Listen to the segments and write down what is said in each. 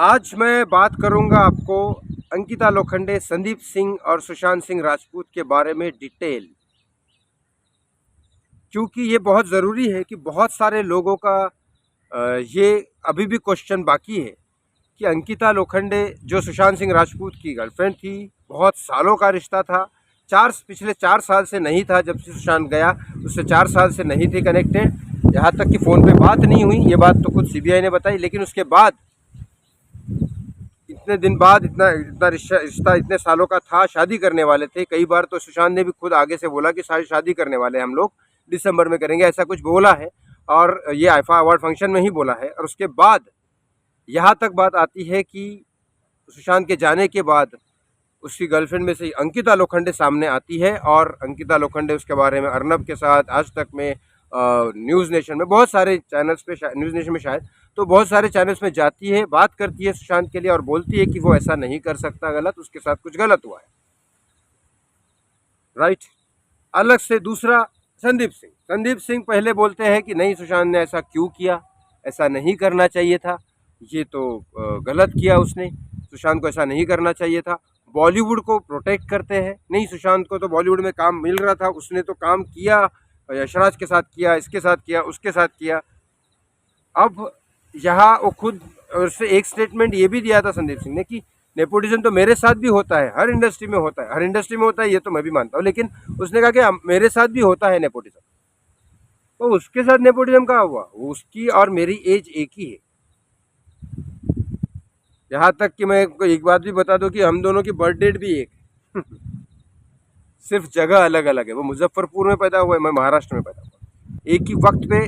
आज मैं बात करूंगा आपको अंकिता लोखंडे, संदीप सिंह और सुशांत सिंह राजपूत के बारे में डिटेल, क्योंकि ये बहुत ज़रूरी है कि बहुत सारे लोगों का ये अभी भी क्वेश्चन बाकी है कि अंकिता लोखंडे जो सुशांत सिंह राजपूत की गर्लफ्रेंड थी, बहुत सालों का रिश्ता था, पिछले 4 साल से नहीं था। जब से सुशांत गया उससे 4 साल से नहीं थे कनेक्टेड, यहाँ तक कि फ़ोन पे बात नहीं हुई। ये बात तो खुद सीबीआई ने बताई। लेकिन उसके बाद इतने दिन बाद इतना इतना रिश्ता इतने सालों का था, शादी करने वाले थे। कई बार तो सुशांत ने भी खुद आगे से बोला कि शादी करने वाले हम लोग दिसंबर में करेंगे, ऐसा कुछ बोला है। और ये आईफा अवार्ड फंक्शन में ही बोला है। और उसके बाद यहाँ तक बात आती है कि सुशांत के जाने के बाद उसकी गर्लफ्रेंड में से अंकिता लोखंडे सामने आती है। और अंकिता लोखंडे उसके बारे में अर्नब के साथ, आज तक में, न्यूज़ नेशन में, बहुत सारे चैनल्स पे, न्यूज़ नेशन में शायद, तो बहुत सारे चैनल्स में जाती है, बात करती है सुशांत के लिए और बोलती है कि वो ऐसा नहीं कर सकता, गलत, उसके साथ कुछ गलत हुआ है। राइट। अलग से दूसरा संदीप सिंह पहले बोलते हैं कि नहीं, सुशांत ने ऐसा क्यों किया, ऐसा नहीं करना चाहिए था, ये तो गलत किया उसने, सुशांत को ऐसा नहीं करना चाहिए था। बॉलीवुड को प्रोटेक्ट करते हैं, नहीं सुशांत को तो बॉलीवुड में काम मिल रहा था, उसने तो काम किया, यशराज के साथ किया, इसके साथ किया, उसके साथ किया। अब यहाँ वो खुद उससे एक स्टेटमेंट ये भी दिया था संदीप सिंह ने कि नेपोटिज्म तो मेरे साथ भी होता है, हर इंडस्ट्री में होता है, हर इंडस्ट्री में होता है, ये तो मैं भी मानता हूँ। लेकिन उसने कहा कि मेरे साथ भी होता है नेपोटिज्म। तो उसके साथ नेपोटिज्म कहाँ हुआ? उसकी और मेरी एज एक ही है। यहाँ तक कि मैं एक बात भी बता दूं कि हम दोनों की बर्थ डेट भी एक सिर्फ जगह अलग अलग है। वो मुजफ्फरपुर में पैदा हुआ है, मैं महाराष्ट्र में पैदा हुआ। एक ही वक्त पे,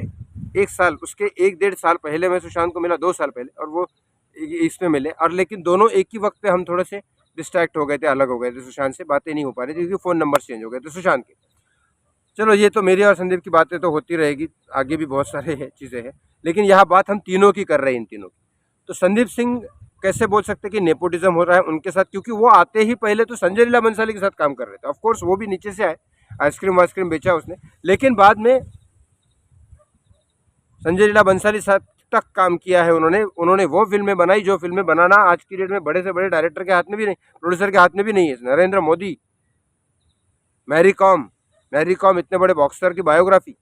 एक साल, उसके 1-1.5 साल पहले मैं सुशांत को मिला, 2 साल पहले, और वो इसमें मिले। और लेकिन दोनों एक ही वक्त पे हम थोड़े से डिस्ट्रैक्ट हो गए थे, अलग हो गए थे। सुशांत से बातें नहीं हो पा रही थी क्योंकि फ़ोन नंबर चेंज हो गए थे सुशांत के। चलो, ये तो मेरी और संदीप की बातें तो होती रहेगी, आगे भी बहुत सारे चीज़ें हैं। लेकिन यहाँ बात हम तीनों की कर रहे हैं, इन तीनों की। तो संदीप सिंह कैसे बोल सकते कि नेपोटिज्म हो रहा है उनके साथ, क्योंकि वो आते ही पहले तो संजय लीला बंसाली के साथ काम कर रहे थे। ऑफ कोर्स वो भी नीचे से आए, आइसक्रीम वाइसक्रीम बेचा उसने, लेकिन बाद में संजय लीला बंसाली साथ तक काम किया है उन्होंने वो फिल्में बनाई जो फिल्में बनाना आज की डेट में बड़े से बड़े डायरेक्टर के हाथ में भी नहीं, प्रोड्यूसर के हाथ में भी नहीं है। नरेंद्र मोदी, मैरी कॉम इतने बड़े बॉक्सर की बायोग्राफी,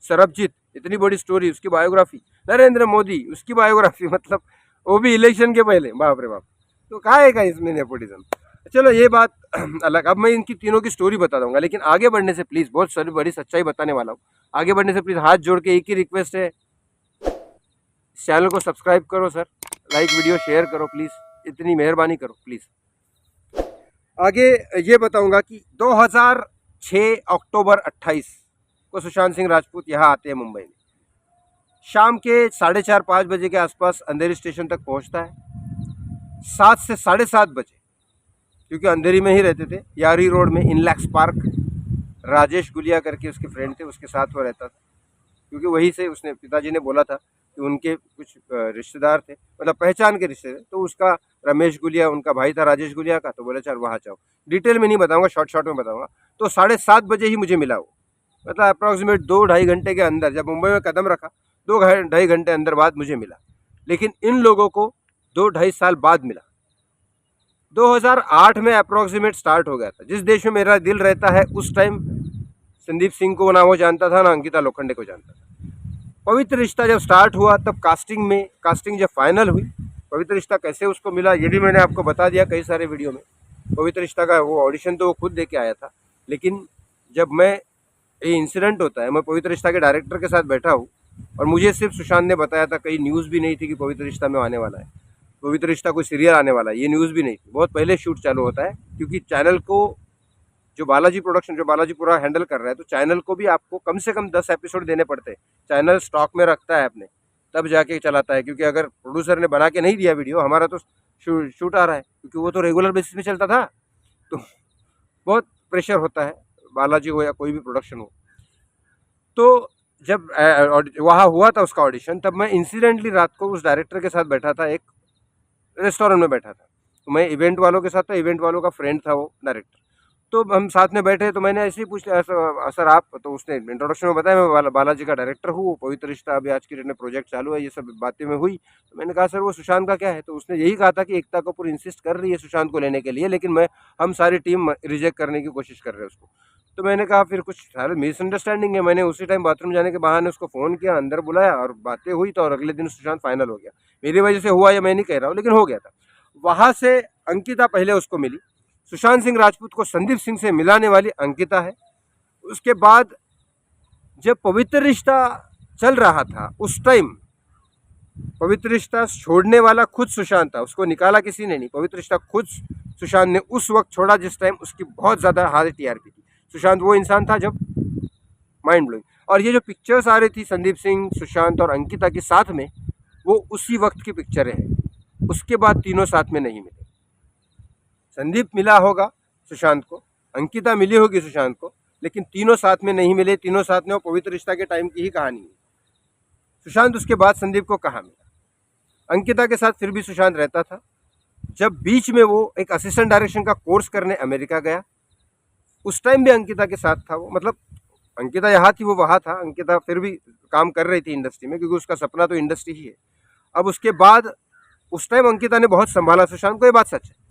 सरबजीत इतनी बड़ी स्टोरी, उसकी बायोग्राफी, नरेंद्र मोदी उसकी बायोग्राफी, मतलब वो भी इलेक्शन के पहले, बाप रे बाप। तो कहाँ है इसमें नेपोटिज्म? चलो, ये बात अलग। अब मैं इनकी तीनों की स्टोरी बता दूंगा, लेकिन आगे बढ़ने से प्लीज़, बहुत सारी बड़ी सच्चाई बताने वाला हूँ। आगे बढ़ने से प्लीज़ हाथ जोड़ के एक ही रिक्वेस्ट है, इस चैनल को सब्सक्राइब करो सर, लाइक वीडियो शेयर करो प्लीज़, इतनी मेहरबानी करो प्लीज़। आगे ये बताऊंगा कि 2006 अक्टूबर 28 को सुशांत सिंह राजपूत यहाँ आते हैं मुंबई में। शाम के 4:30-5 बजे के आसपास अंधेरी स्टेशन तक पहुँचता है। 7 से 7:30 बजे, क्योंकि अंधेरी में ही रहते थे, यारी रोड में इनलैक्स पार्क, राजेश गुलिया करके उसके फ्रेंड थे, उसके साथ वो रहता था। क्योंकि वहीं से उसने, पिताजी ने बोला था कि उनके कुछ रिश्तेदार थे, मतलब पहचान के रिश्ते थे, तो उसका रमेश गुलिया उनका भाई था, राजेश गुलिया का। तो बोले चल वहाँ जाओ, डिटेल में नहीं बताऊंगा, शॉर्ट में बताऊंगा। तो 7:30 बजे ही मुझे मिला वो, मतलब अप्रॉक्सीमेट 2-2.5 घंटे के अंदर, जब मुंबई में कदम रखा 2-2.5 घंटे अंदर बाद मुझे मिला। लेकिन इन लोगों को 2-2.5 साल बाद मिला। 2008 में अप्रॉक्सीमेट स्टार्ट हो गया था। जिस देश में मेरा दिल रहता है, उस टाइम संदीप सिंह को ना वो जानता था, ना अंकिता लोखंडे को जानता था। पवित्र रिश्ता जब स्टार्ट हुआ, तब कास्टिंग जब फाइनल हुई, पवित्र रिश्ता कैसे उसको मिला ये भी मैंने आपको बता दिया कई सारे वीडियो में। पवित्र रिश्ता का वो ऑडिशन तो वो खुद दे के आया था। लेकिन जब ये इंसिडेंट होता है, मैं पवित्र रिश्ता के डायरेक्टर के साथ बैठा हूँ, और मुझे सिर्फ सुशांत ने बताया था, कहीं न्यूज़ भी नहीं थी कि पवित्र रिश्ता में आने वाला है, पवित्र रिश्ता कोई सीरियल आने वाला है, ये न्यूज़ भी नहीं थी। बहुत पहले शूट चालू होता है, क्योंकि चैनल को जो बालाजी पूरा हैंडल कर रहा है, तो चैनल को भी आपको कम से कम 10 एपिसोड देने पड़ते हैं। चैनल स्टॉक में रखता है अपने, तब जाके चलाता है। क्योंकि अगर प्रोड्यूसर ने बना के नहीं दिया वीडियो, हमारा तो शूट आ रहा है, क्योंकि वो तो रेगुलर बेसिस पे चलता था, तो बहुत प्रेशर होता है, बालाजी हो या कोई भी प्रोडक्शन हो। तो जब वहाँ हुआ था उसका ऑडिशन, तब मैं इंसिडेंटली रात को उस डायरेक्टर के साथ बैठा था, एक रेस्टोरेंट में बैठा था। तो मैं इवेंट वालों के साथ था, इवेंट वालों का फ्रेंड था वो डायरेक्टर। तो हम साथ में बैठे तो मैंने ऐसे ही पूछ लिया, सर आप, तो उसने इंट्रोडक्शन में बताया मैं बालाजी का डायरेक्टर हूँ, पवित्र रिश्ता अभी आज की डेट में प्रोजेक्ट चालू है, ये सब बातें में हुई। तो मैंने कहा सर वो सुशांत का क्या है, तो उसने यही कहा था कि एकता कपूर इंसिस्ट कर रही है सुशांत को लेने के लिए, लेकिन हम सारी टीम रिजेक्ट करने की कोशिश कर रहे हैं उसको। तो मैंने कहा फिर कुछ सारे मिसअंडरस्टैंडिंग है। मैंने उसी टाइम बाथरूम जाने के बहाने उसको फ़ोन किया, अंदर बुलाया और बातें हुई, तो और अगले दिन सुशांत फाइनल हो गया। मेरी वजह से हुआ या मैं नहीं कह रहा हूँ, लेकिन हो गया था। वहाँ से अंकिता पहले उसको मिली, सुशांत सिंह राजपूत को संदीप सिंह से मिलाने वाली अंकिता है। उसके बाद जब पवित्र रिश्ता चल रहा था उस टाइम पवित्र रिश्ता छोड़ने वाला खुद सुशांत था, उसको निकाला किसी ने नहीं। पवित्र रिश्ता खुद सुशांत ने उस वक्त छोड़ा जिस टाइम उसकी बहुत ज़्यादा हाई टीआरपी थी। सुशांत वो इंसान था जब माइंड ब्लोइंग। और ये जो पिक्चर्स आ रही थी संदीप सिंह, सुशांत और अंकिता के साथ में, वो उसी वक्त की पिक्चरें हैं। उसके बाद तीनों साथ में नहीं मिले। संदीप मिला होगा सुशांत को, अंकिता मिली होगी सुशांत को, लेकिन तीनों साथ में नहीं मिले। तीनों साथ में वो पवित्र रिश्ता के टाइम की ही कहानी है। सुशांत उसके बाद संदीप को कहाँ मिला? अंकिता के साथ फिर भी सुशांत रहता था। जब बीच में वो एक असिस्टेंट डायरेक्शन का कोर्स करने अमेरिका गया, उस टाइम भी अंकिता के साथ था वो। मतलब अंकिता यहाँ थी, वो वहाँ था। अंकिता फिर भी काम कर रही थी इंडस्ट्री में, क्योंकि उसका सपना तो इंडस्ट्री ही है। अब उसके बाद उस टाइम अंकिता ने बहुत संभाला सुशांत को, ये बात सच है।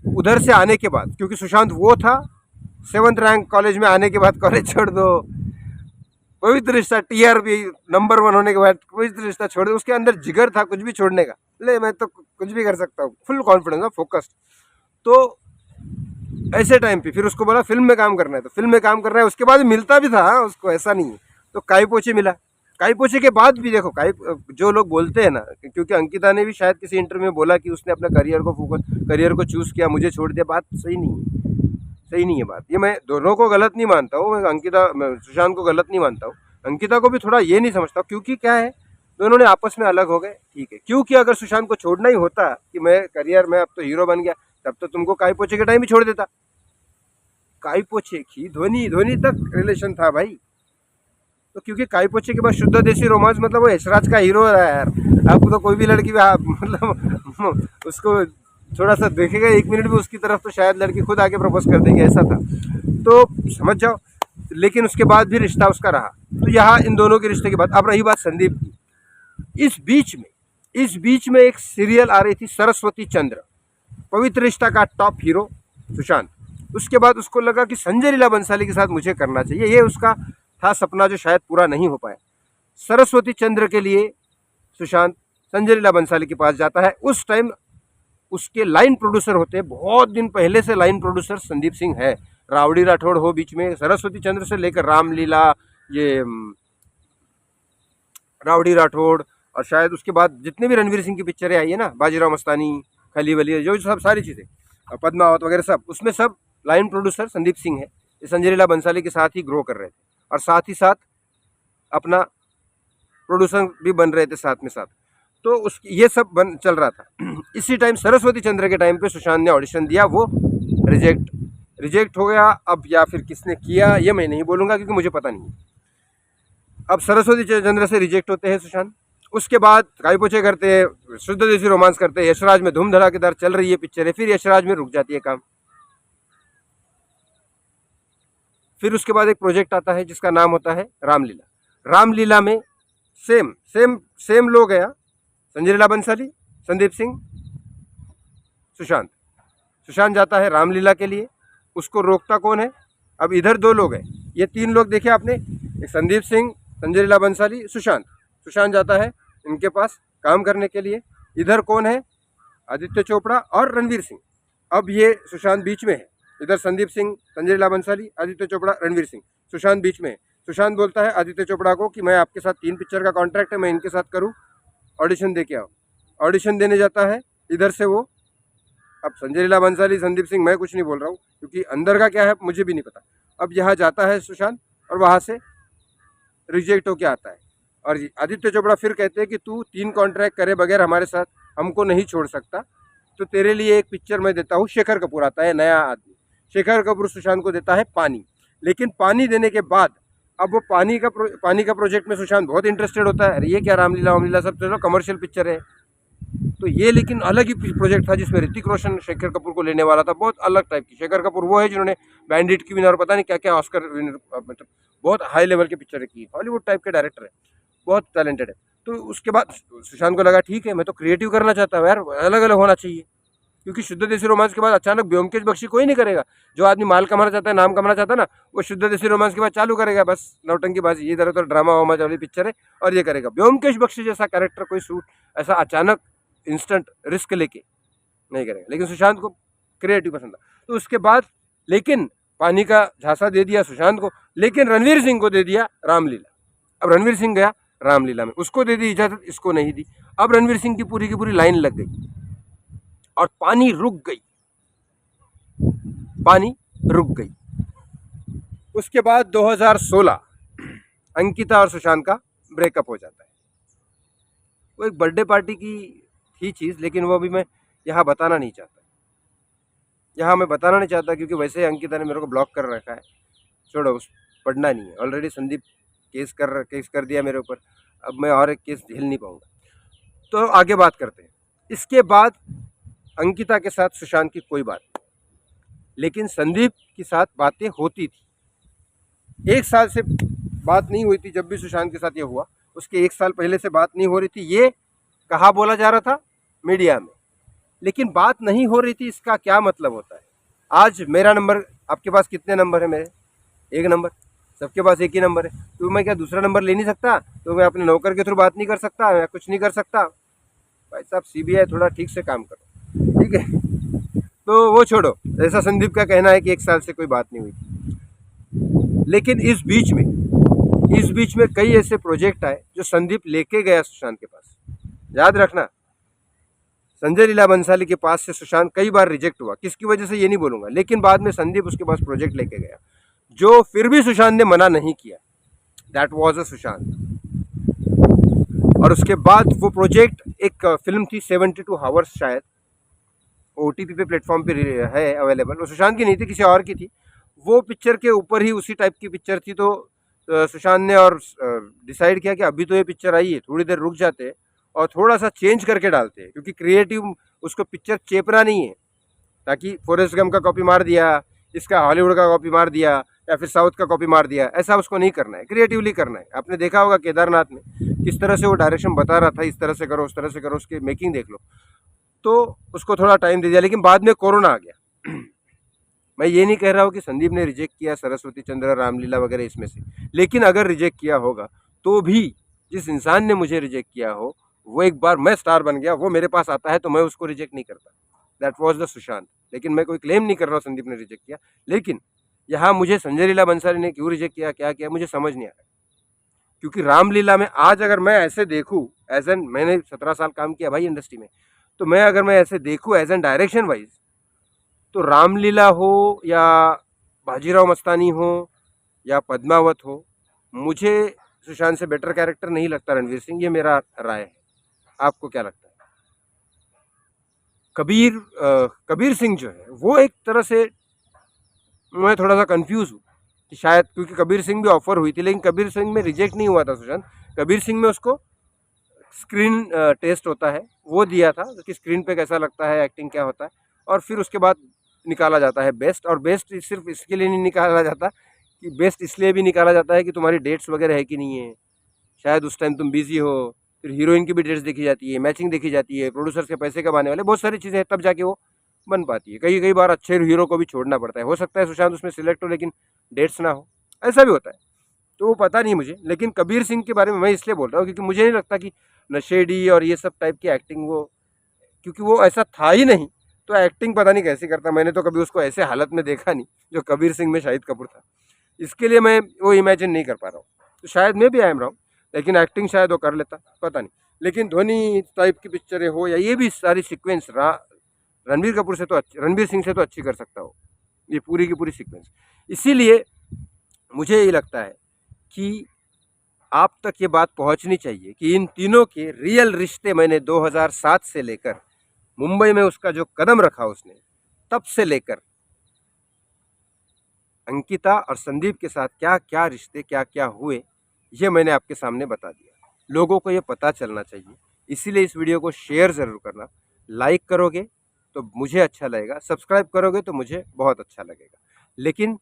उधर से आने के बाद, क्योंकि सुशांत वो था 7th रैंक कॉलेज में आने के बाद कॉलेज छोड़ दो, पवित्र रिश्ता टीआरपी नंबर 1 होने के बाद पवित्र रिश्ता छोड़ दो, उसके अंदर जिगर था कुछ भी छोड़ने का। ले मैं तो कुछ भी कर सकता हूँ, फुल कॉन्फिडेंस, फोकस्ड। तो ऐसे टाइम पे फिर उसको बोला फिल्म में काम करना है, तो फिल्म में काम कर रहा है। उसके बाद मिलता भी था उसको, ऐसा नहीं है। तो काई पोचे मिला। काई पोचे के बाद भी देखो, जो लोग बोलते हैं ना, क्योंकि अंकिता ने भी शायद किसी इंटरव्यू में बोला कि उसने अपने करियर को चूज़ किया, मुझे छोड़ दिया। बात सही नहीं है, सही नहीं है बात। ये मैं दोनों को गलत नहीं मानता हूँ, मैं सुशांत को गलत नहीं मानता हूँ, अंकिता को भी थोड़ा ये नहीं समझता, क्योंकि क्या है, दोनों ने आपस में अलग हो गए, ठीक है। क्योंकि अगर सुशांत को छोड़ना ही होता कि मैं करियर में अब तो हीरो बन गया, तब तो तुमको काई पोचे के टाइम भी छोड़ देता। काई पोचे की धोनी तक रिलेशन था भाई। तो क्योंकि काई पोचे के बाद शुद्ध देसी रोमांस, मतलब वो यशराज का हीरो है यार। आपको तो कोई भी लड़की भी मतलब उसको थोड़ा सा देखेगा 1 मिनट भी उसकी तरफ, तो शायद लड़की खुद आके प्रपोज कर देगी, ऐसा था। तो समझ जाओ। लेकिन उसके बाद भी रिश्ता उसका रहा। तो यहाँ इन दोनों के रिश्ते के बाद अब रही बात संदीप की। इस बीच में एक सीरियल आ रही थी, सरस्वती चंद्र, पवित्र रिश्ता का टॉप हीरो सुशांत। उसके बाद उसको लगा कि संजय लीला बंसाली के साथ मुझे करना चाहिए, ये उसका था सपना जो शायद पूरा नहीं हो पाया। सरस्वती चंद्र के लिए सुशांत संजय लीला बंसाली के पास जाता है। उस टाइम उसके लाइन प्रोड्यूसर होते हैं, बहुत दिन पहले से लाइन प्रोड्यूसर संदीप सिंह है। रावड़ी राठौड़ हो बीच में, सरस्वती चंद्र से लेकर रामलीला, ये रावड़ी राठौड़, और शायद उसके बाद जितने भी रणवीर सिंह की पिक्चरें आई है ना, बाजीराव मस्तानी, खली वली, जो सब सारी चीज़ें, पद्मावत वगैरह, सब उसमें सब लाइन प्रोड्यूसर संदीप सिंह है। संजय लीला बंसाली के साथ ही ग्रो कर रहे थे, और साथ ही साथ अपना प्रोड्यूसर भी बन रहे थे साथ में साथ। तो ये सब चल रहा था। इसी टाइम सरस्वती चंद्र के टाइम पे सुशांत ने ऑडिशन दिया, वो रिजेक्ट हो गया। अब या फिर किसने किया ये मैं नहीं बोलूँगा, क्योंकि मुझे पता नहीं। अब सरस्वती चंद्र से रिजेक्ट होते हैं सुशांत। उसके बाद काई पोछे करते हैं, शुद्ध देसी रोमांस करते हैं, यशराज में धूम धड़ाकेदार चल रही है पिक्चर है, फिर यशराज में रुक जाती है काम। फिर उसके बाद एक प्रोजेक्ट आता है जिसका नाम होता है रामलीला। रामलीला में सेम लोग हैं, संजय लीला बंसाली, संदीप सिंह, सुशांत जाता है रामलीला के लिए। उसको रोकता कौन है? अब इधर 2 लोग हैं, ये 3 लोग देखे आपने, एक संदीप सिंह, संजय लीला बंसाली, सुशांत जाता है इनके पास काम करने के लिए। इधर कौन है? आदित्य चोपड़ा और रणवीर सिंह। अब ये सुशांत बीच में है, इधर संदीप सिंह, संजय लीला बंसाली, आदित्य चोपड़ा, रणवीर सिंह, सुशांत बीच में है। सुशांत बोलता है आदित्य चोपड़ा को कि मैं आपके साथ 3 पिक्चर का कॉन्ट्रैक्ट है, मैं इनके साथ करूं, ऑडिशन दे के आओ। ऑडिशन देने जाता है इधर से वो। अब संजय लीला बंसाली, संदीप सिंह, मैं कुछ नहीं बोल रहा हूँ क्योंकि अंदर का क्या है मुझे भी नहीं पता। अब यहाँ जाता है सुशांत और वहाँ से रिजेक्ट होके आता है, और आदित्य चोपड़ा फिर कहते हैं कि तू 3 कॉन्ट्रैक्ट करे बगैर हमारे साथ हमको नहीं छोड़ सकता, तो तेरे लिए एक पिक्चर मैं देता हूँ। शेखर कपूर आता है, नया आदमी। शेखर कपूर सुशांत को देता है पानी। लेकिन पानी देने के बाद अब वो पानी का प्रोजेक्ट में सुशांत बहुत इंटरेस्टेड होता है। अरे ये क्या रामलीला वामलीला सब, चलो कमर्शियल पिक्चर है, तो ये लेकिन अलग ही प्रोजेक्ट था जिसमें ऋतिक रोशन शेखर कपूर को लेने वाला था, बहुत अलग टाइप की। शेखर कपूर वो है जिन्होंने बैंडिट की विनर और पता नहीं क्या क्या ऑस्कर विनर, मतलब बहुत हाई लेवल की पिक्चर की, हॉलीवुड टाइप के डायरेक्टर है, बहुत टैलेंटेड है। तो उसके बाद सुशांत को लगा ठीक है मैं तो क्रिएटिव करना चाहता हूँ यार, अलग अलग होना चाहिए, क्योंकि शुद्ध देसी रोमांस के बाद अचानक ब्योमकेश बख्शी कोई नहीं करेगा। जो आदमी माल कमाना चाहता है, नाम कमाना चाहता है ना, वो शुद्ध देसी रोमांस के बाद चालू करेगा बस नौटंकीबाजी, ये इधर उधर ड्रामा वामा वाली पिक्चर है और ये करेगा। ब्योमकेश बख्शी जैसा कैरेक्टर कोई सूट ऐसा अचानक इंस्टेंट रिस्क लेके नहीं करेगा, लेकिन सुशांत को क्रिएटिव पसंद था। तो उसके बाद लेकिन पानी का झांसा दे दिया सुशांत को, लेकिन रणवीर सिंह को दे दिया रामलीला। अब रणवीर सिंह गया रामलीला में, उसको दे दी इजाजत, इसको नहीं दी। अब रणवीर सिंह की पूरी लाइन लग गई और पानी रुक गई, पानी रुक गई। उसके बाद 2016 अंकिता और सुशांत का ब्रेकअप हो जाता है। वो एक बर्थडे पार्टी की थी चीज़, लेकिन वो अभी मैं यहाँ बताना नहीं चाहता, यहाँ मैं बताना नहीं चाहता क्योंकि वैसे अंकिता ने मेरे को ब्लॉक कर रखा है। छोड़ो, उस पढ़ना नहीं है, ऑलरेडी संदीप केस कर दिया मेरे ऊपर, अब मैं और एक केस झेल नहीं पाऊँगा। तो आगे बात करते हैं। इसके बाद अंकिता के साथ सुशांत की कोई बात नहीं, लेकिन संदीप के साथ बातें होती थी। 1 साल से बात नहीं हुई थी, जब भी सुशांत के साथ ये हुआ उसके 1 साल पहले से बात नहीं हो रही थी। ये कहा बोला जा रहा था मीडिया में, लेकिन बात नहीं हो रही थी। इसका क्या मतलब होता है? आज मेरा नंबर, आपके पास कितने नंबर है मेरे? 1 नंबर, सबके पास एक ही नंबर है। तो मैं क्या दूसरा नंबर ले नहीं सकता? तो मैं अपने नौकर के थ्रू बात नहीं कर सकता? मैं कुछ नहीं कर सकता? भाई साहब सीबीआई थोड़ा ठीक से काम करो, ठीक है? तो वो छोड़ो, ऐसा संदीप का कहना है कि 1 साल से कोई बात नहीं हुई थी। लेकिन इस बीच में कई ऐसे प्रोजेक्ट आए जो संदीप लेके गया सुशांत के पास। याद रखना, संजय लीला बंसाली के पास से सुशांत कई बार रिजेक्ट हुआ, किसकी वजह से ये नहीं बोलूंगा, लेकिन बाद में संदीप उसके पास प्रोजेक्ट लेके गया जो फिर भी सुशांत ने मना नहीं किया। That was a Sushant. और उसके बाद वो प्रोजेक्ट, एक फिल्म थी 72 हावर्स, शायद OTP पे प्लेटफॉर्म पे है अवेलेबल, वो सुशांत की नहीं थी, किसी और की थी। वो पिक्चर के ऊपर ही उसी टाइप की पिक्चर थी। तो सुशांत ने और डिसाइड किया कि अभी तो ये पिक्चर आई है, थोड़ी देर रुक जाते हैं और थोड़ा सा चेंज करके डालते हैं, क्योंकि क्रिएटिव उसको पिक्चर चेपना नहीं है, ताकि फॉरेस्ट गम का कॉपी मार दिया, इसका हॉलीवुड का कॉपी मार दिया या फिर साउथ का कॉपी मार दिया, ऐसा उसको नहीं करना है, क्रिएटिवली करना है। आपने देखा होगा केदारनाथ में किस तरह से वो डायरेक्शन बता रहा था, इस तरह से करो, उस तरह से करो, उसकी मेकिंग देख लो। तो उसको थोड़ा टाइम दे दिया, लेकिन बाद में कोरोना आ गया। मैं ये नहीं कह रहा हूँ कि संदीप ने रिजेक्ट किया सरस्वती चंद्र, रामलीला वगैरह इसमें से, लेकिन अगर रिजेक्ट किया होगा तो भी जिस इंसान ने मुझे रिजेक्ट किया हो, वो एक बार मैं स्टार बन गया, वो मेरे पास आता है तो मैं उसको रिजेक्ट नहीं करता। That was the Sushant. लेकिन मैं कोई क्लेम नहीं कर रहा हूँ संदीप ने रिजेक्ट किया, लेकिन यहाँ मुझे संजय लीला बंसाली ने क्यों रिजेक्ट किया, क्या किया, मुझे समझ नहीं आ रहा। क्योंकि रामलीला में आज अगर मैं ऐसे देखूँ, एज एन, मैंने 17 साल काम किया भाई इंडस्ट्री में, तो मैं अगर मैं ऐसे देखूँ एज एन डायरेक्शन वाइज, तो रामलीला हो या बाजीराव मस्तानी हो या पद्मावत हो, मुझे सुशांत से बेटर कैरेक्टर नहीं लगता रणवीर सिंह। ये मेरा राय है, आपको क्या लगता है? कबीर सिंह जो है वो एक तरह से, मैं थोड़ा सा कंफ्यूज हूँ कि शायद क्योंकि कबीर सिंह भी ऑफर हुई थी, लेकिन कबीर सिंह में रिजेक्ट नहीं हुआ था सुशांत। कबीर सिंह में उसको स्क्रीन टेस्ट होता है, वो दिया था कि स्क्रीन पे कैसा लगता है, एक्टिंग क्या होता है, और फिर उसके बाद निकाला जाता है बेस्ट। और बेस्ट सिर्फ इसके लिए नहीं निकाला जाता कि बेस्ट इसलिए भी निकाला जाता है कि तुम्हारी डेट्स वगैरह है कि नहीं है, शायद उस टाइम तुम बिजी हो, फिर हीरोइन की भी डेट्स देखी जाती है, मैचिंग देखी जाती है, प्रोड्यूसर के पैसे कमाने वाले बहुत सारी चीज़ें हैं, तब जाके वो बन पाती है। कई बार अच्छे हीरो को भी छोड़ना पड़ता है, हो सकता है सुशांत उसमें सिलेक्ट हो लेकिन डेट्स ना हो, ऐसा भी होता है। तो वो पता नहीं मुझे, लेकिन कबीर सिंह के बारे में मैं इसलिए बोल रहा हूँ क्योंकि मुझे नहीं लगता कि नशेड़ी और ये सब टाइप की एक्टिंग वो, क्योंकि वो ऐसा था ही नहीं, तो एक्टिंग पता नहीं कैसे करता। मैंने तो कभी उसको ऐसे हालत में देखा नहीं जो कबीर सिंह में शाहिद कपूर था, इसके लिए मैं वो इमेजिन नहीं कर पा रहा हूँ। तो शायद मैं भी आई एम रॉन्ग, लेकिन एक्टिंग शायद वो कर लेता, पता नहीं। लेकिन धोनी टाइप की पिक्चरें हो या ये भी सारी सीक्वेंस रणबीर कपूर से तो अच्छी, रणबीर सिंह से तो अच्छी कर सकता हो ये पूरी की पूरी सीक्वेंस। इसीलिए मुझे ये लगता है कि आप तक ये बात पहुंचनी चाहिए कि इन तीनों के रियल रिश्ते मैंने 2007 से लेकर मुंबई में उसका जो कदम रखा उसने, तब से लेकर अंकिता और संदीप के साथ क्या क्या रिश्ते, क्या क्या हुए, ये मैंने आपके सामने बता दिया। लोगों को ये पता चलना चाहिए, इसीलिए इस वीडियो को शेयर ज़रूर करना। लाइक करोगे तो मुझे अच्छा लगेगा, सब्सक्राइब करोगे तो मुझे बहुत अच्छा लगेगा। लेकिन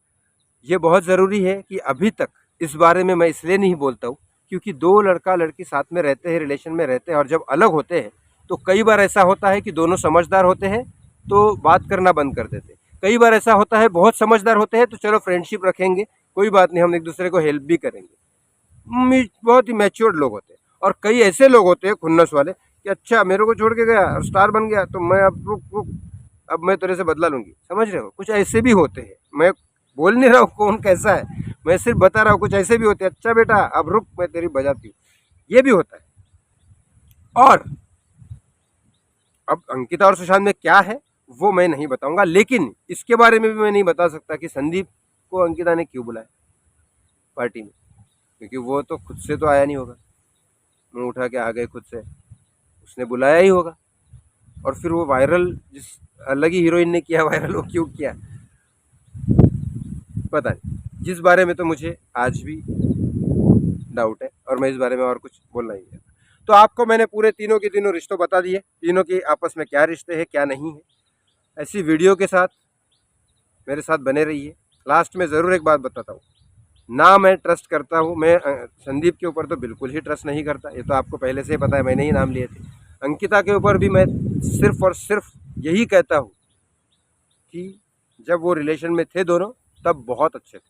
ये बहुत ज़रूरी है कि अभी तक इस बारे में मैं इसलिए नहीं बोलता हूँ क्योंकि दो लड़का लड़की साथ में रहते हैं, रिलेशन में रहते हैं, और जब अलग होते हैं तो कई बार ऐसा होता है कि दोनों समझदार होते हैं तो बात करना बंद कर देते हैं। कई बार ऐसा होता है बहुत समझदार होते हैं तो चलो फ्रेंडशिप रखेंगे, कोई बात नहीं, हम एक दूसरे को हेल्प भी करेंगे। बहुत ही मैच्योर्ड लोग होते हैं। और कई ऐसे लोग होते हैं खुन्नस वाले कि अच्छा मेरे को छोड़ के गया और स्टार बन गया तो मैं अब रुक रुक, अब मैं तेरे से बदला लूँगी। समझ रहे हो, कुछ ऐसे भी होते हैं। मैं बोल नहीं रहा हूँ कौन कैसा है, मैं सिर्फ बता रहा हूँ कुछ ऐसे भी होते हैं। अच्छा बेटा अब रुक, मैं तेरी बजाती हूँ, ये भी होता है। और अब अंकिता और सुशांत में क्या है वो मैं नहीं बताऊंगा, लेकिन इसके बारे में भी मैं नहीं बता सकता कि संदीप को अंकिता ने क्यों बुलाया पार्टी में, क्योंकि वो तो खुद से तो आया नहीं होगा, मुंह उठा के आ गए खुद से, उसने बुलाया ही होगा। और फिर वो वायरल जिस अलग ही हीरोइन ने किया वायरल, वो क्यों किया पता नहीं, जिस बारे में तो मुझे आज भी डाउट है और मैं इस बारे में और कुछ बोलना ही नहीं। तो आपको मैंने पूरे तीनों के तीनों रिश्तों बता दिए, तीनों के आपस में क्या रिश्ते हैं क्या नहीं है। ऐसी वीडियो के साथ मेरे साथ बने रहिए। लास्ट में ज़रूर एक बात बताता हूँ, ना मैं ट्रस्ट करता हूँ, मैं संदीप के ऊपर तो बिल्कुल ही ट्रस्ट नहीं करता, ये तो आपको पहले से ही पता है, मैंने ही नाम लिए थे। अंकिता के ऊपर भी मैं सिर्फ और सिर्फ यही कहता हूँ कि जब वो रिलेशन में थे दोनों तब बहुत अच्छे थे,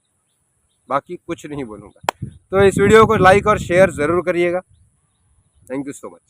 बाकी कुछ नहीं बोलूँगा। तो इस वीडियो को लाइक और शेयर ज़रूर करिएगा। Thank you so much.